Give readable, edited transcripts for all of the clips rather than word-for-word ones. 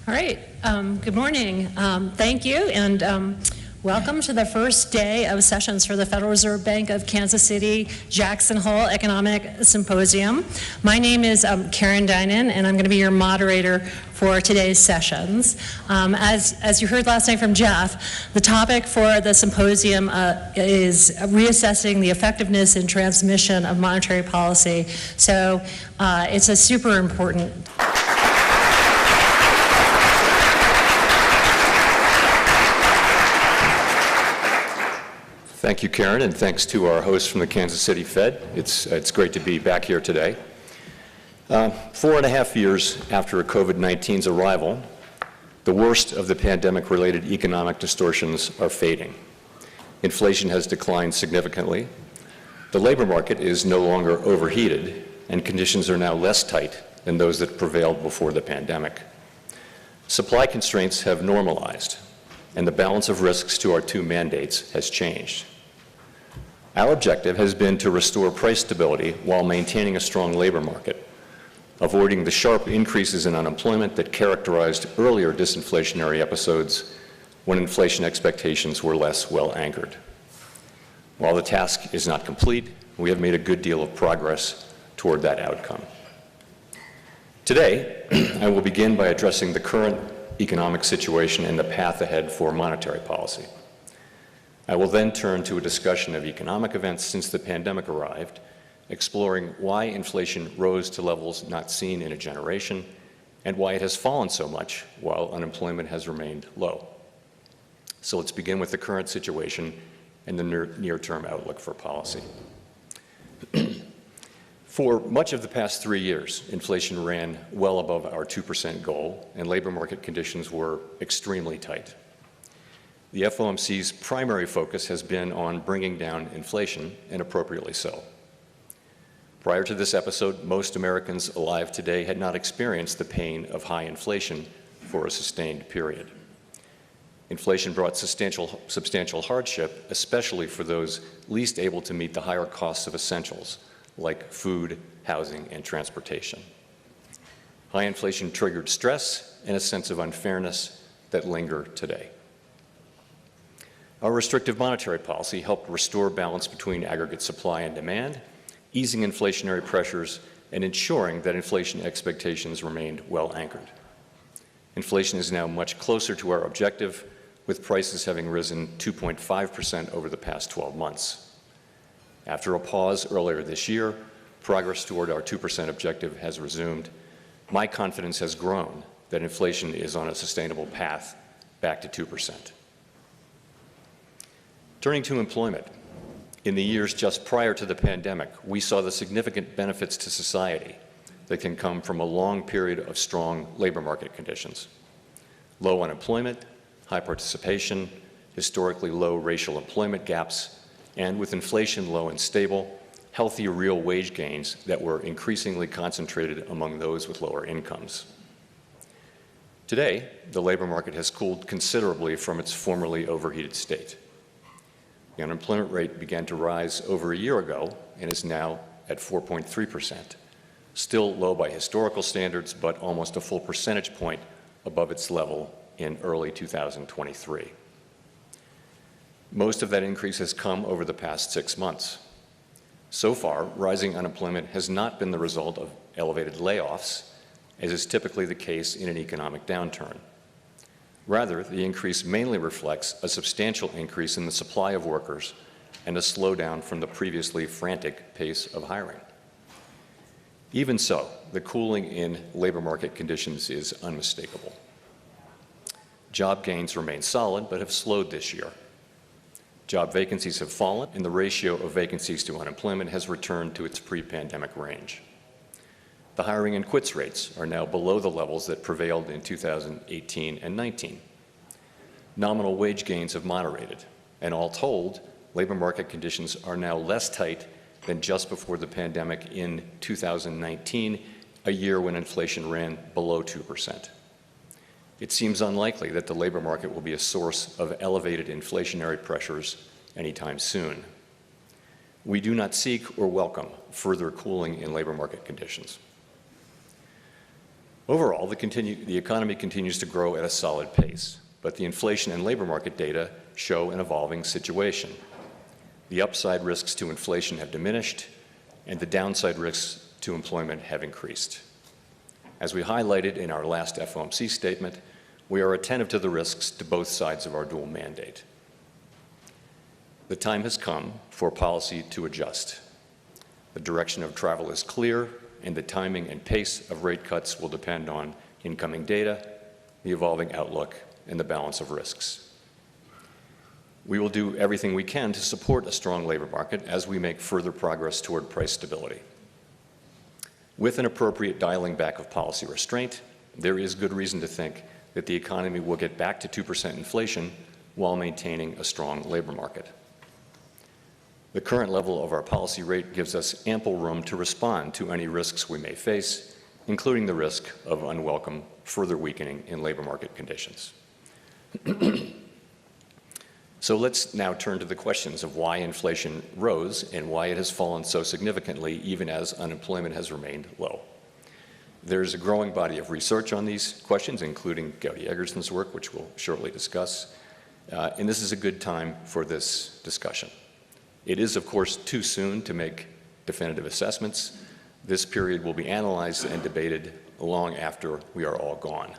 All right, good morning. Thank you, and welcome to the first day of sessions for the Federal Reserve Bank of Kansas City Jackson Hole Economic Symposium. My name is Karen Dinan, and I'm going to be your moderator for today's sessions. As you heard last night from Jeff, the topic for the symposium is reassessing the effectiveness and transmission of monetary policy. So it's a super important Thank you, Karen, and thanks to our hosts from the Kansas City Fed. It's great to be back here today. 4.5 years after COVID-19's arrival, the worst of the pandemic-related economic distortions are fading. Inflation has declined significantly. The labor market is no longer overheated, and conditions are now less tight than those that prevailed before the pandemic. Supply constraints have normalized, and the balance of risks to our two mandates has changed. Our objective has been to restore price stability while maintaining a strong labor market, avoiding the sharp increases in unemployment that characterized earlier disinflationary episodes when inflation expectations were less well anchored. While the task is not complete, we have made a good deal of progress toward that outcome. Today, I will begin by addressing the current economic situation and the path ahead for monetary policy. I will then turn to a discussion of economic events since the pandemic arrived, exploring why inflation rose to levels not seen in a generation and why it has fallen so much while unemployment has remained low. So let's begin with the current situation and the near-term outlook for policy. For much of the past 3 years, inflation ran well above our 2% goal, and labor market conditions were extremely tight. The FOMC's primary focus has been on bringing down inflation, and appropriately so. Prior to this episode, most Americans alive today had not experienced the pain of high inflation for a sustained period. Inflation brought substantial hardship, especially for those least able to meet the higher costs of essentials, like food, housing, and transportation. High inflation triggered stress and a sense of unfairness that linger today. Our restrictive monetary policy helped restore balance between aggregate supply and demand, easing inflationary pressures and ensuring that inflation expectations remained well anchored. Inflation is now much closer to our objective, with prices having risen 2.5% over the past 12 months. After a pause earlier this year, progress toward our 2% objective has resumed. My confidence has grown that inflation is on a sustainable path back to 2%. Turning to employment, in the years just prior to the pandemic, we saw the significant benefits to society that can come from a long period of strong labor market conditions. Low unemployment, high participation, historically low racial employment gaps, and with inflation low and stable, healthy real wage gains that were increasingly concentrated among those with lower incomes. Today, the labor market has cooled considerably from its formerly overheated state. The unemployment rate began to rise over a year ago and is now at 4.3%, still low by historical standards, but almost a full percentage point above its level in early 2023. Most of that increase has come over the past 6 months. So far, rising unemployment has not been the result of elevated layoffs, as is typically the case in an economic downturn. Rather, the increase mainly reflects a substantial increase in the supply of workers and a slowdown from the previously frantic pace of hiring. Even so, the cooling in labor market conditions is unmistakable. Job gains remain solid, but have slowed this year. Job vacancies have fallen, and the ratio of vacancies to unemployment has returned to its pre-pandemic range. The hiring and quits rates are now below the levels that prevailed in 2018 and 19. Nominal wage gains have moderated, and all told, labor market conditions are now less tight than just before the pandemic in 2019, a year when inflation ran below 2%. It seems unlikely that the labor market will be a source of elevated inflationary pressures anytime soon. We do not seek or welcome further cooling in labor market conditions. Overall, the economy continues to grow at a solid pace, but the inflation and labor market data show an evolving situation. The upside risks to inflation have diminished, and the downside risks to employment have increased. As we highlighted in our last FOMC statement, we are attentive to the risks to both sides of our dual mandate. The time has come for policy to adjust. The direction of travel is clear, and the timing and pace of rate cuts will depend on incoming data, the evolving outlook, and the balance of risks. We will do everything we can to support a strong labor market as we make further progress toward price stability. With an appropriate dialing back of policy restraint, there is good reason to think that the economy will get back to 2% inflation while maintaining a strong labor market. The current level of our policy rate gives us ample room to respond to any risks we may face, including the risk of unwelcome further weakening in labor market conditions. So let's now turn to the questions of why inflation rose and why it has fallen so significantly even as unemployment has remained low. There's a growing body of research on these questions, including Gowdy Eggerson's work, which we'll shortly discuss, and this is a good time for this discussion. It is, of course, too soon to make definitive assessments. This period will be analyzed and debated long after we are all gone.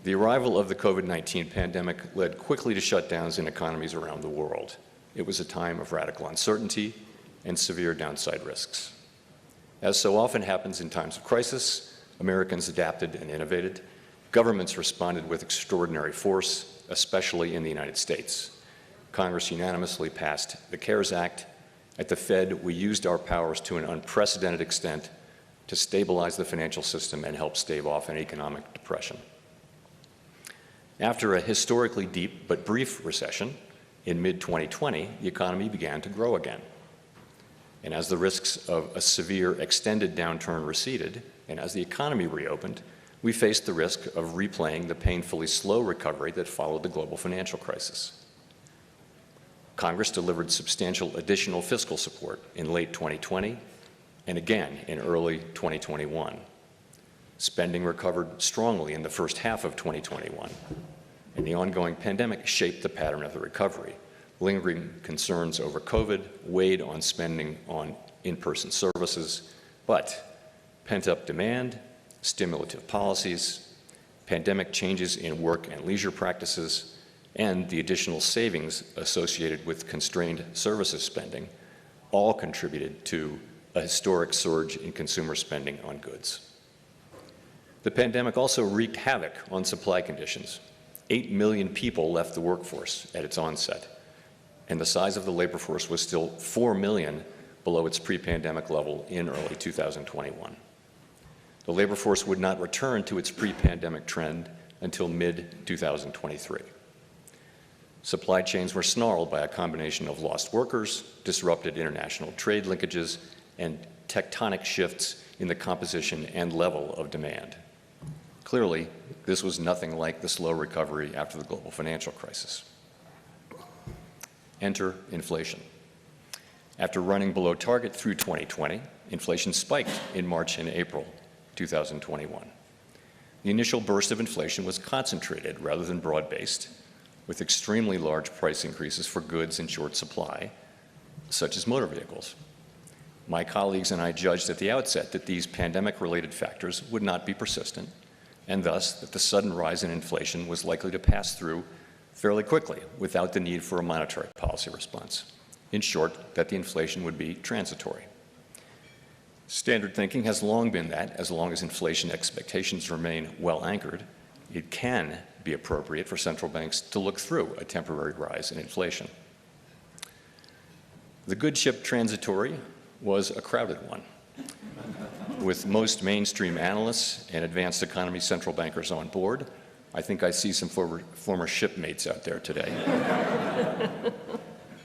The arrival of the COVID-19 pandemic led quickly to shutdowns in economies around the world. It was a time of radical uncertainty and severe downside risks. As so often happens in times of crisis, Americans adapted and innovated. Governments responded with extraordinary force, especially in the United States. Congress unanimously passed the CARES Act. At the Fed, we used our powers to an unprecedented extent to stabilize the financial system and help stave off an economic depression. After a historically deep but brief recession, in mid-2020, the economy began to grow again. And as the risks of a severe extended downturn receded, and as the economy reopened, we faced the risk of replaying the painfully slow recovery that followed the global financial crisis. Congress delivered substantial additional fiscal support in late 2020 and again in early 2021. Spending recovered strongly in the first half of 2021, and the ongoing pandemic shaped the pattern of the recovery. Lingering concerns over COVID weighed on spending on in-person services, but pent-up demand, stimulative policies, pandemic changes in work and leisure practices, and the additional savings associated with constrained services spending all contributed to a historic surge in consumer spending on goods. The pandemic also wreaked havoc on supply conditions. 8 million people left the workforce at its onset, and the size of the labor force was still 4 million below its pre-pandemic level in early 2021. The labor force would not return to its pre-pandemic trend until mid-2023. Supply chains were snarled by a combination of lost workers, disrupted international trade linkages, and tectonic shifts in the composition and level of demand. Clearly, this was nothing like the slow recovery after the global financial crisis. Enter inflation. After running below target through 2020, inflation spiked in March and April 2021. The initial burst of inflation was concentrated rather than broad-based, with extremely large price increases for goods in short supply, such as motor vehicles. My colleagues and I judged at the outset that these pandemic-related factors would not be persistent, and thus that the sudden rise in inflation was likely to pass through fairly quickly without the need for a monetary policy response. In short, that the inflation would be transitory. Standard thinking has long been that, as long as inflation expectations remain well anchored, it can be appropriate for central banks to look through a temporary rise in inflation. The good ship transitory was a crowded one. With most mainstream analysts and advanced economy central bankers on board, I think I see some former shipmates out there today.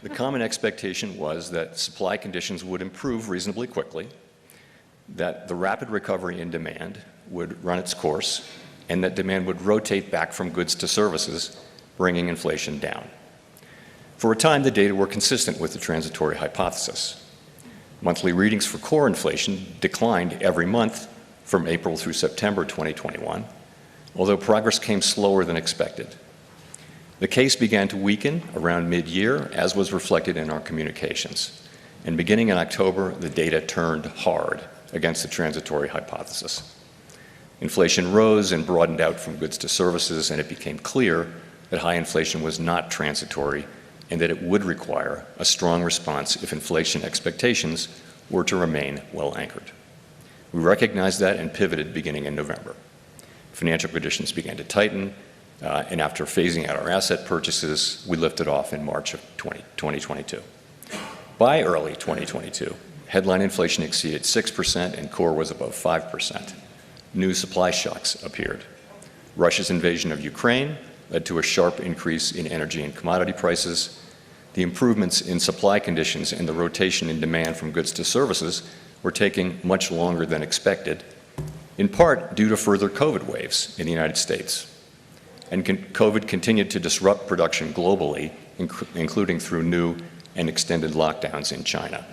The common expectation was that supply conditions would improve reasonably quickly, that the rapid recovery in demand would run its course, and that demand would rotate back from goods to services, bringing inflation down. For a time, the data were consistent with the transitory hypothesis. Monthly readings for core inflation declined every month from April through September 2021, although progress came slower than expected. The case began to weaken around mid-year, as was reflected in our communications. And beginning in October, the data turned hard against the transitory hypothesis. Inflation rose and broadened out from goods to services, and it became clear that high inflation was not transitory and that it would require a strong response if inflation expectations were to remain well anchored. We recognized that and pivoted beginning in November. Financial conditions began to tighten, and after phasing out our asset purchases, we lifted off in March of 2022. By early 2022, headline inflation exceeded 6% and core was above 5%. New supply shocks appeared. Russia's invasion of Ukraine led to a sharp increase in energy and commodity prices. The improvements in supply conditions and the rotation in demand from goods to services were taking much longer than expected, in part due to further COVID waves in the United States. And COVID continued to disrupt production globally, including through new and extended lockdowns in China.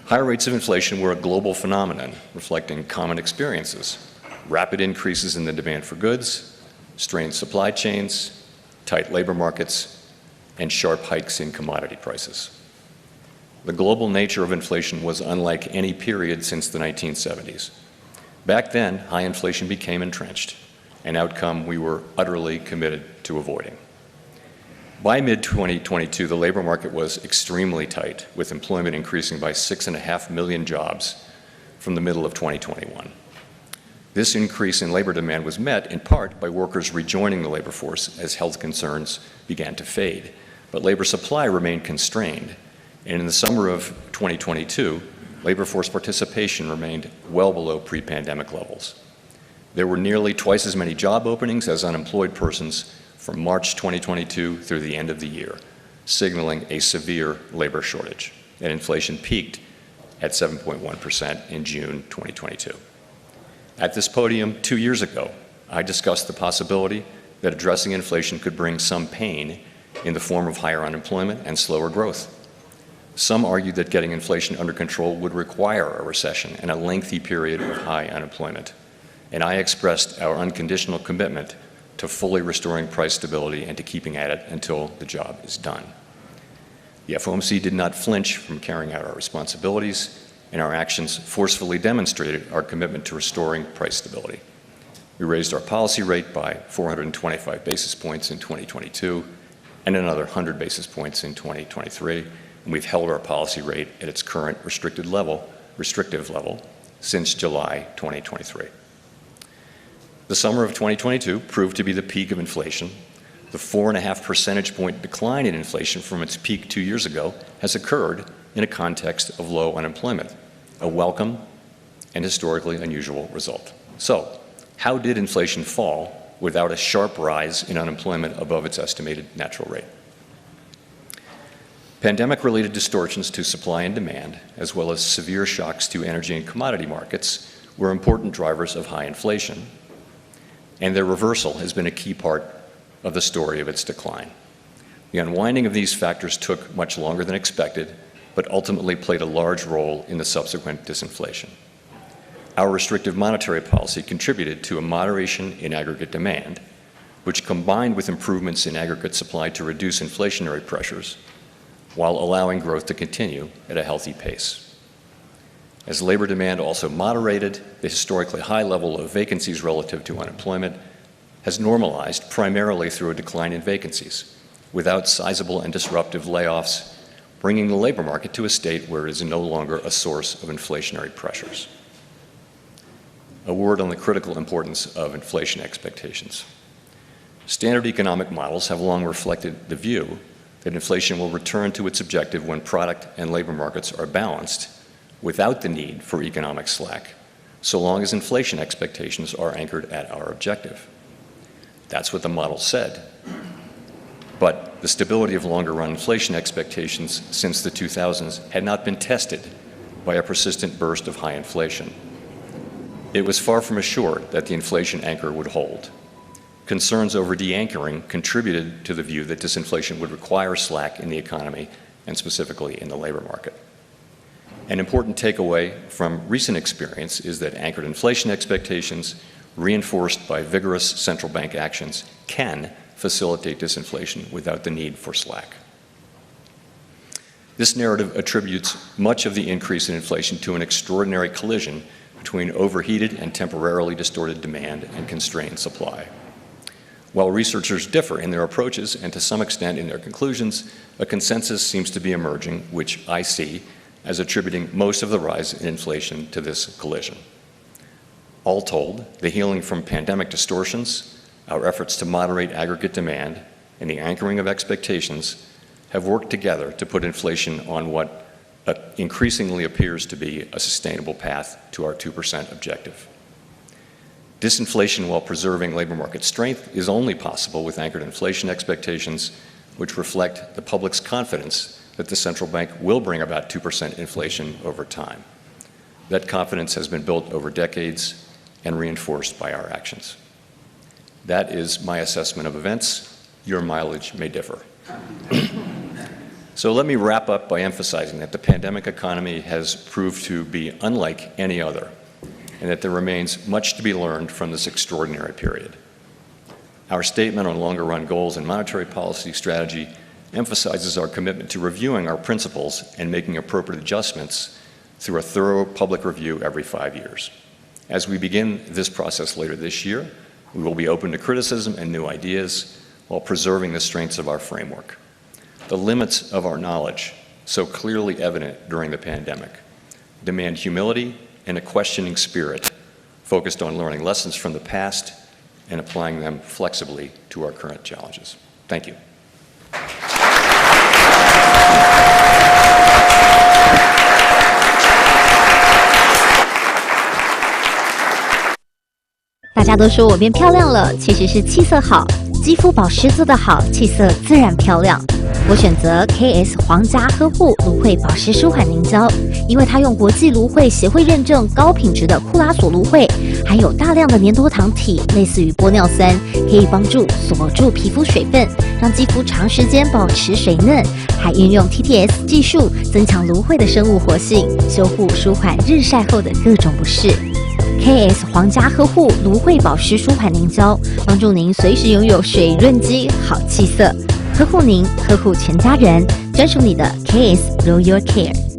Higher rates of inflation were a global phenomenon reflecting common experiences: rapid increases in the demand for goods, strained supply chains, tight labor markets, and sharp hikes in commodity prices. The global nature of inflation was unlike any period since the 1970s. Back then, high inflation became entrenched, an outcome we were utterly committed to avoiding. By mid-2022, the labor market was extremely tight, with employment increasing by 6.5 million jobs from the middle of 2021. This increase in labor demand was met in part by workers rejoining the labor force as health concerns began to fade, but labor supply remained constrained, and in the summer of 2022, labor force participation remained well below pre-pandemic levels. There were nearly twice as many job openings as unemployed persons from March 2022 through the end of the year, signaling a severe labor shortage, and inflation peaked at 7.1% in June 2022. At this podium 2 years ago, I discussed the possibility that addressing inflation could bring some pain in the form of higher unemployment and slower growth. Some argued that getting inflation under control would require a recession and a lengthy period of high unemployment, and I expressed our unconditional commitment to fully restoring price stability and to keeping at it until the job is done. The FOMC did not flinch from carrying out our responsibilities, and our actions forcefully demonstrated our commitment to restoring price stability. We raised our policy rate by 425 basis points in 2022 and another 100 basis points in 2023, and we've held our policy rate at its current restrictive level since July 2023. The summer of 2022 proved to be the peak of inflation. The 4.5 percentage point decline in inflation from its peak 2 years ago has occurred in a context of low unemployment, a welcome and historically unusual result. So, how did inflation fall without a sharp rise in unemployment above its estimated natural rate? Pandemic-related distortions to supply and demand, as well as severe shocks to energy and commodity markets, were important drivers of high inflation, and their reversal has been a key part of the story of its decline. The unwinding of these factors took much longer than expected, but ultimately played a large role in the subsequent disinflation. Our restrictive monetary policy contributed to a moderation in aggregate demand, which combined with improvements in aggregate supply to reduce inflationary pressures, while allowing growth to continue at a healthy pace. As labor demand also moderated, the historically high level of vacancies relative to unemployment has normalized primarily through a decline in vacancies, without sizable and disruptive layoffs, bringing the labor market to a state where it is no longer a source of inflationary pressures. A word on the critical importance of inflation expectations. Standard economic models have long reflected the view that inflation will return to its objective when product and labor markets are balanced without the need for economic slack, so long as inflation expectations are anchored at our objective. That's what the model said. But the stability of longer-run inflation expectations since the 2000s had not been tested by a persistent burst of high inflation. It was far from assured that the inflation anchor would hold. Concerns over de-anchoring contributed to the view that disinflation would require slack in the economy and specifically in the labor market. An important takeaway from recent experience is that anchored inflation expectations, reinforced by vigorous central bank actions, can facilitate disinflation without the need for slack. This narrative attributes much of the increase in inflation to an extraordinary collision between overheated and temporarily distorted demand and constrained supply. While researchers differ in their approaches and to some extent in their conclusions, a consensus seems to be emerging, which I see as attributing most of the rise in inflation to this collision. All told, the healing from pandemic distortions, our efforts to moderate aggregate demand, and the anchoring of expectations have worked together to put inflation on what increasingly appears to be a sustainable path to our 2% objective. Disinflation while preserving labor market strength is only possible with anchored inflation expectations, which reflect the public's confidence that the central bank will bring about 2% inflation over time. That confidence has been built over decades and reinforced by our actions. That is my assessment of events. Your mileage may differ. So let me wrap up by emphasizing that the pandemic economy has proved to be unlike any other, and that there remains much to be learned from this extraordinary period. Our statement on longer-run goals and monetary policy strategy emphasizes our commitment to reviewing our principles and making appropriate adjustments through a thorough public review every 5 years. As we begin this process later this year, we will be open to criticism and new ideas while preserving the strengths of our framework. The limits of our knowledge, so clearly evident during the pandemic, demand humility and a questioning spirit focused on learning lessons from the past and applying them flexibly to our current challenges. Thank you. 大家都说我变漂亮了，其实是气色好，肌肤保湿做得好，气色自然漂亮。我选择 KS 皇家呵护芦荟保湿舒缓凝胶，因为它用国际芦荟协会认证高品质的库拉索芦荟，含有大量的粘多糖体，类似于玻尿酸，可以帮助锁住皮肤水分，让肌肤长时间保持水嫩，还运用 TTS 技术增强芦荟的生物活性，修护舒缓日晒后的各种不适。KS 皇家呵护芦荟保湿舒缓凝胶，帮助您随时拥有水润肌、好气色，呵护您，呵护全家人，专属你的 KS Royal Care。